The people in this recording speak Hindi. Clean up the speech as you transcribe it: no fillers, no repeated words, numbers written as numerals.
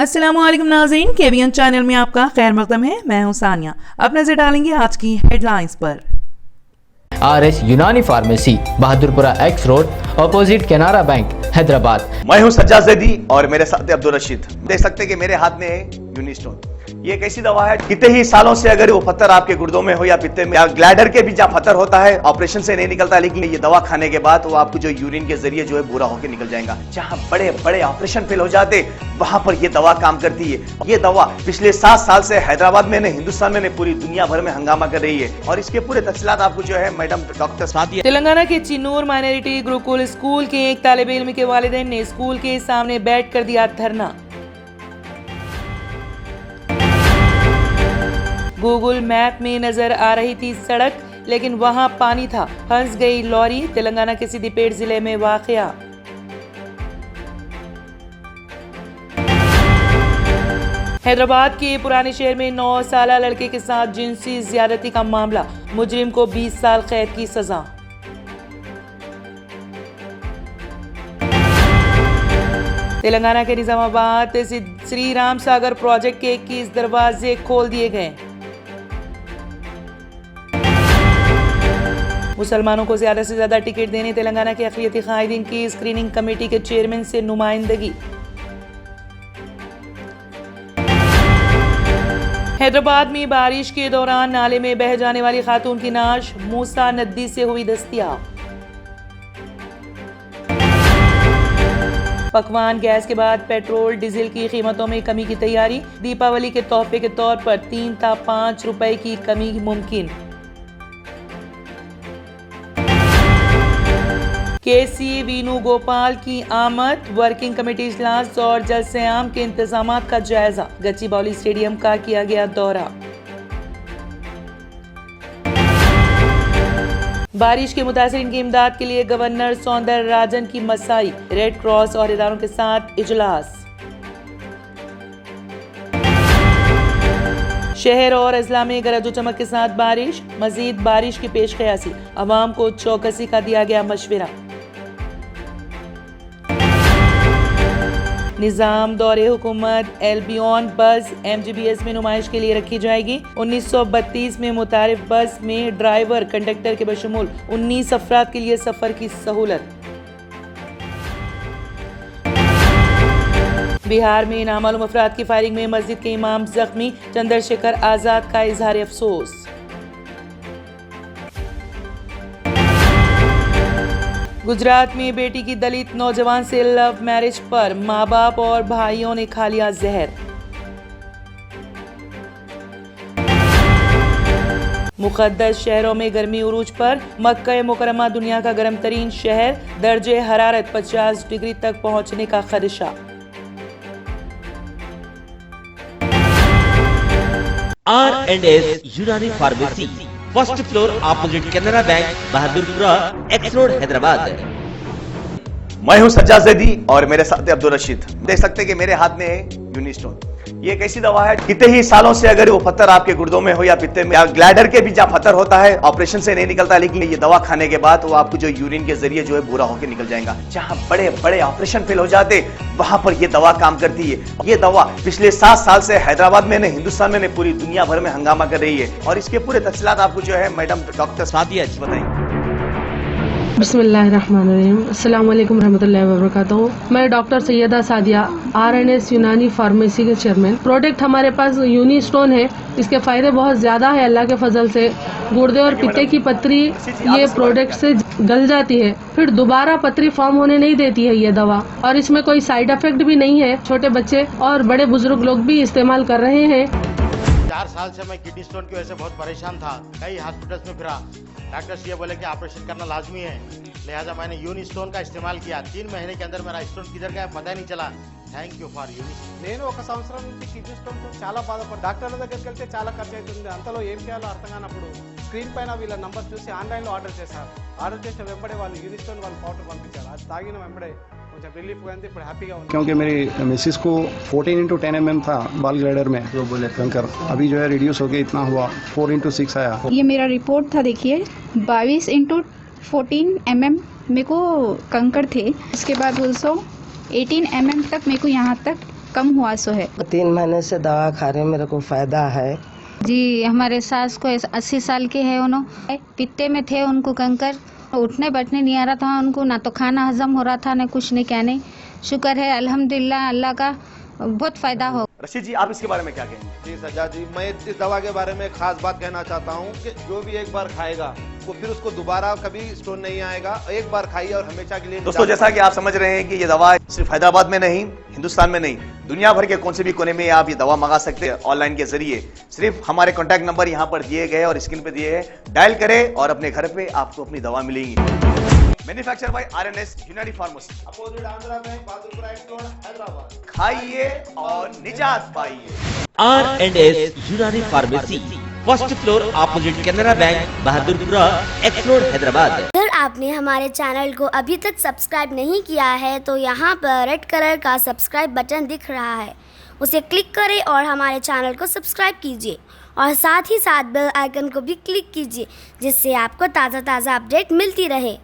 अस्सलामुअलैकुम नाज़रीन, KBN चैनल में आपका खैर मक़दम है। मैं हूं सानिया। अब नजर डालेंगे आज की हेडलाइंस पर। RS यूनानी pharmacy, Bahadurpura x road, opposite Canara bank, Hyderabad. मैं हूं सज्जाद ज़ैदी और मेरे साथ है अब्दुल रशीद। देख सकते हैं कि मेरे हाथ में है यूनिस्टोन। ये एक ऐसी दवा है, कितने ही सालों से अगर वो पत्थर आपके गुर्दों में हो या पित्ते में या ग्लैडर के भी जहाँ पत्थर होता है, ऑपरेशन से नहीं निकलता, लेकिन ये दवा खाने के बाद वो आपको जो यूरिन के जरिए जो है पूरा होकर निकल जाएगा। जहाँ बड़े बड़े ऑपरेशन फेल हो जाते वहां पर ये दवा काम करती है। ये दवा पिछले 7 साल से हैदराबाद में नहीं, हिंदुस्तान में नहीं, पूरी दुनिया भर में हंगामा कर रही है। और इसके पूरे तफसीलात आपको जो है मैडम डॉक्टर सादिया। तेलंगाना के चिन्नूर माइनॉरिटी गुरुकुल स्कूल के एक तालिब इल्म के वालिदैन ने स्कूल के सामने बैठ कर दिया धरना। गूगल मैप में नजर आ रही थी सड़क, लेकिन वहां पानी था, फंस गई लॉरी। तेलंगाना के सिद्दीपेट जिले में वाकया। हैदराबाद के पुराने शहर में 9 साला लड़के के साथ जिनसी ज्यादती का मामला, मुजरिम को 20 साल कैद की सजा। तेलंगाना के निजामाबाद श्री राम सागर प्रोजेक्ट के 21 दरवाजे खोल दिए गए। मुसलमानों को ज्यादा से ज्यादा टिकट देने तेलंगाना के अक़लियती कायदीन की स्क्रीनिंग कमेटी के चेयरमैन से नुमाइंदगी। हैदराबाद में बारिश के दौरान नाले में बह जाने वाली खातून की नाश मूसा नदी से हुई दस्तयाब। पकवान गैस के बाद पेट्रोल डीजल की कीमतों में कमी की तैयारी। दीपावली के तोहफे के तौर पर 3 था 5 रुपए की कमी मुमकिन। KC वेणुगोपाल की आमद, वर्किंग कमेटी इजलास और जलसे आम के इंतजामात का जायजा। गच्चीबौली स्टेडियम का किया गया दौरा। बारिश के मुतासिरीन की इमदाद के लिए गवर्नर सौंदर राजन की मसाई, रेड क्रॉस और इदारों के साथ इजलास। शहर और अजला में गरज चमक के साथ बारिश, मजीद बारिश की पेश क़यासी, अवाम को चौकसी का दिया गया मशवरा। निजाम दौरे हुकूमत एल्बियन बस MGBS में नुमाइश के लिए रखी जाएगी। 1932 में मुतारिफ बस में ड्राइवर कंडक्टर के बशमूल 19 अफराद के लिए सफर की सहूलत। बिहार में नामालूम अफराद की फायरिंग में मस्जिद के इमाम जख्मी, चंद्रशेखर आजाद का इजहार अफसोस। गुजरात में बेटी की दलित नौजवान से लव मैरिज पर माँ बाप और भाइयों ने खा लिया जहर। मुक़द्दस शहरों में गर्मी उरूज पर, मक्का मुकरमा दुनिया का गर्म तरीन शहर, दर्जे हरारत 50 डिग्री तक पहुंचने का खदशा। R&S यूनानी pharmacy, first floor opposite Canara bank, Bahadurpura x road, Hyderabad. मैं हूं सज्जाद ज़ैदी और मेरे साथ है अब्दुल रशीद। देख सकते हैं कि मेरे हाथ में है यूनिस्टोन। ये एक ऐसी दवा है, कितने ही सालों से अगर वो पत्थर आपके गुर्दों में हो या पित्ते में या ग्लैडर के भी जहाँ पत्थर होता है, ऑपरेशन से नहीं निकलता, लेकिन ये दवा खाने के बाद वो आपको जो यूरिन के जरिए जो है पूरा होकर निकल जाएगा। जहाँ बड़े बड़े ऑपरेशन फेल हो जाते वहां पर ये दवा काम करती है। ये दवा पिछले 7 साल से हैदराबाद में नहीं, हिंदुस्तान में नहीं, पूरी दुनिया भर में हंगामा कर रही है। और इसके पूरे तफसीलात आपको जो है मैडम डॉक्टर सादिया बताएंगे। बिस्मिल्लाहिर्रहमानिर्रहीम, अस्सलाम वालेकुम रहमतुल्लाहि व बरकातहू। मैं डॉक्टर सैयदा सादिया, R&S यूनानी फार्मेसी के चेयरमैन। प्रोडक्ट हमारे पास यूनिस्टोन है। इसके फायदे बहुत ज्यादा है अल्लाह के फजल से। गुर्दे और पित्ते की पथरी ये प्रोडक्ट से गल जाती है, फिर दोबारा पथरी फॉर्म होने नहीं देती है ये दवा। और इसमें कोई साइड इफेक्ट भी नहीं है। छोटे बच्चे और बड़े बुजुर्ग लोग भी इस्तेमाल कर रहे हैं। 4 साल से मैं किडनी स्टोन की वजह से बहुत परेशान था। कई हॉस्पिटल्स में फिरा, डॉक्टर्स ये बोले कि ऑपरेशन करना लाजमी है, लिहाजा मैंने यूनिस्टोन का इस्तेमाल किया। 3 महीने के अंदर मेरा स्टोन किधर गया पता नहीं चला। Thank you for Unistone. నేను 1 సంవత్సరం నుంచి కిడ్నీ స్టోన్తో చాలా బాధపడ్డా. డాక్టర్ల దగ్గరికి వెళ్తే చాలా ఖర్చు అవుతుంది. అంతలో ఏం చేయాలో అర్థం కానప్పుడు స్క్రీన్ పైన వీళ్ళ నంబర్ చూసి ఆన్లైన్లో ఆర్డర్ చేశారు. ఆర్డర్ చేసిన వెంబడే వాళ్ళు యూనిస్టోన్ వాళ్ళు పౌడర్ పంపించారు. అది తాగిన వెంబడే కొంచెం రిలీఫ్ గా ఉంది. ఇప్పుడు హ్యాపీగా ఉంది. क्योंकि मेरी मिसिस को 14x10 mm था बाल ग्लाइडर में जो बोले कंकर, अभी जो है रिड्यूस हो गया, इतना हुआ 4x6 आया। ये मेरा रिपोर्ट था, देखिए 22x14 mm मेरे को कंकर थे। उसके बाद 18 mm तक मेरे को यहाँ तक कम हुआ सो है। 3 महीने से दवा खा रहे हैं, मेरे को फायदा है जी। हमारे सास को 80 साल के है, उन्होंने पित्ते में थे, उनको कंकर, उठने बैठने नहीं आ रहा था उनको, ना तो खाना हजम हो रहा था, ना कुछ नहीं, क्या नहीं। शुक्र है अल्हम्दुलिल्लाह, अल्लाह का बहुत फायदा हो। रशीद जी, आप इसके बारे में क्या कहेंगे? जी सज्जाद जी, मैं इस दवा के बारे में खास बात कहना चाहता हूँ कि जो भी एक बार खाएगा वो फिर उसको दोबारा कभी स्टोन नहीं आएगा। एक बार खाइए और हमेशा के लिए। दोस्तों, जैसा कि आप समझ रहे हैं कि ये दवा सिर्फ हैदराबाद में नहीं, हिंदुस्तान में नहीं, दुनिया भर के कौन से भी कोने में आप ये दवा मंगा सकते हैं ऑनलाइन के जरिए। सिर्फ हमारे कॉन्टैक्ट नंबर यहाँ पर दिए गए और स्क्रीन पे दिए हैं, डायल करें और अपने घर पे आपको अपनी दवा मिलेगी। मैन्युफैक्चर बाय आरएनएस यूनानी pharmacy, opposite Andhra bank, Bahadurpura x road, Hyderabad. खाइए और निजात पाइए। R&S यूनानी pharmacy, first floor opposite Canara bank, Bahadurpura x road, Hyderabad. अगर आपने हमारे चैनल को अभी तक सब्सक्राइब नहीं किया है तो यहाँ पर रेड कलर का सब्सक्राइब बटन दिख रहा है, उसे क्लिक करें और हमारे चैनल को सब्सक्राइब कीजिए और साथ ही साथ बेल आइकन को भी क्लिक कीजिए, जिससे आपको ताज़ा अपडेट मिलती रहे।